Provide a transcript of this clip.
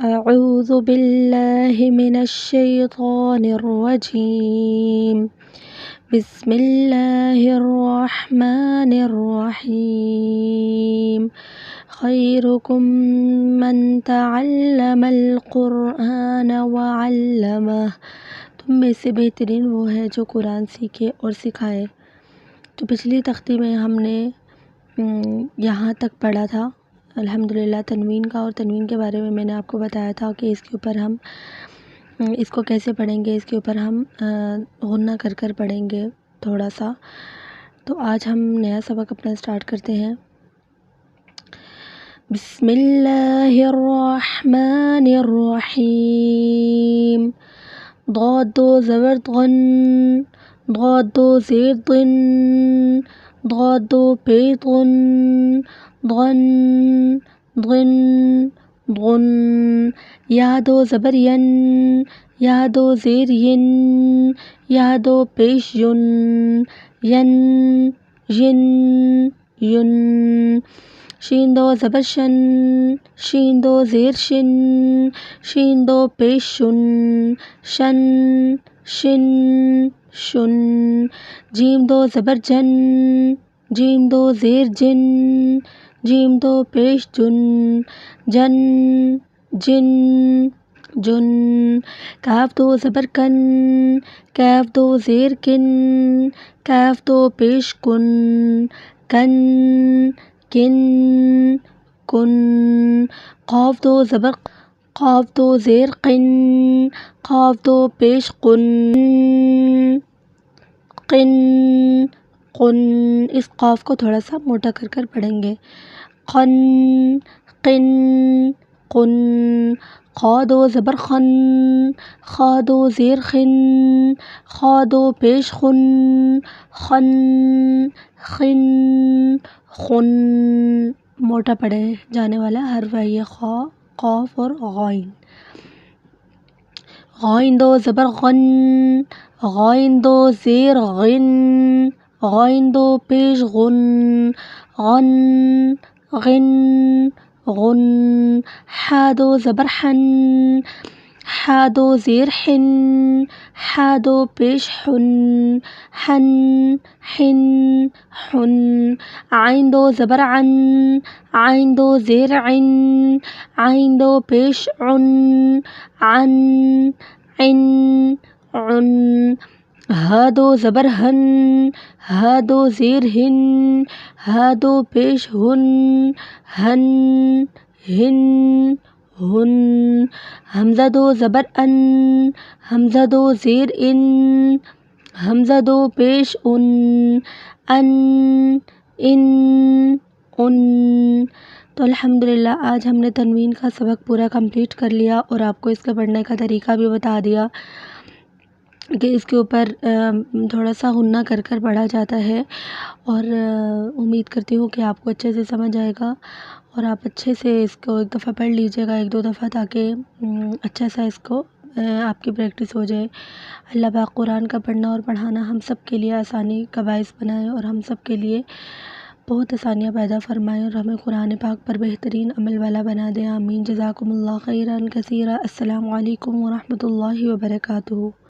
أعوذ بالله من الشيطان الرجيم بسم الله الرحمن الرحيم خيركم من تعلم القرآن وعلمه تم میں سے بہترین وہ ہے جو قرآن سیکھے اور سکھائے۔ تو پچھلی تختی میں ہم نے یہاں تک پڑھا تھا الحمدللہ تنوین کا، اور تنوین کے بارے میں میں نے آپ کو بتایا تھا کہ اس کے اوپر ہم اس کو کیسے پڑھیں گے، اس کے اوپر ہم غنہ کر کر پڑھیں گے تھوڑا سا۔ تو آج ہم نیا سبق اپنا اسٹارٹ کرتے ہیں۔ بسم اللہ الرحمن الرحیم ضاد دو زبر ضن، ضاد دو زیر ضن، ضاد دو پیش ضن، ضن ضن ضن، یا دو زبر ین، یا دو زیر ین، یا دو پیش ین، ین ین ین، شین دو زبر شن، شین دو زیر شن، شین دو پیش شن، شن شن شن، جیم دو زبر جن، جیم دو زیر جن، جیم دو پیش جن، جن جن جن، کاف دو زبر کن، کاف دو زیر کن، کاف دو پیش کن، کن کن کن، قاف دو زبر، قاف دو زیر قن، قاف دو پیش قن، قن قن، اس قاف کو تھوڑا سا موٹا کر کر پڑھیں گے۔ قن قن قن، خا دو زبر خن، خا دو زیر خن، خا دو پیش خن، خن خن خن، موٹا پڑھے جانے والا حرف ہے یہ خا، قاف اور غائن۔ غائن دو زبر غن، غائن دو زیر غن، غائن دو پیش غن، غن غن غن، حا دو زبر حن، حا دو زیر حن، حا دو پیش حن، حن حن حن، عین دو زبر عن، عین دو زیر عن، عین دو پیش عن، عن عن عن، ہا دو زبر ہن، ہا دو زیر ہن، ہا دو پیش ہن، ہن ہن ہن، حمزہ دو زبر ان، حمزہ دو زیر ان، حمزہ دو پیش ان، ان ان ان۔ تو الحمدللہ آج ہم نے تنوین کا سبق پورا کمپلیٹ کر لیا اور آپ کو اس کے پڑھنے کا طریقہ بھی بتا دیا کہ اس کے اوپر تھوڑا سا غنہ کر کر پڑھا جاتا ہے، اور امید کرتی ہوں کہ آپ کو اچھے سے سمجھ آئے گا اور آپ اچھے سے اس کو ایک دفعہ پڑھ لیجیے گا، ایک دو دفعہ، تاکہ اچھا سا اس کو آپ کی پریکٹس ہو جائے۔ اللہ پاک قرآن کا پڑھنا اور پڑھانا ہم سب کے لیے آسانی کا باعث بنائے اور ہم سب کے لیے بہت آسانیاں پیدا فرمائے، اور ہمیں قرآن پاک پر بہترین عمل والا بنا دے، آمین۔ جزاکم اللہ خیرا کثیرا۔ السلام علیکم ورحمۃ اللہ وبرکاتہ۔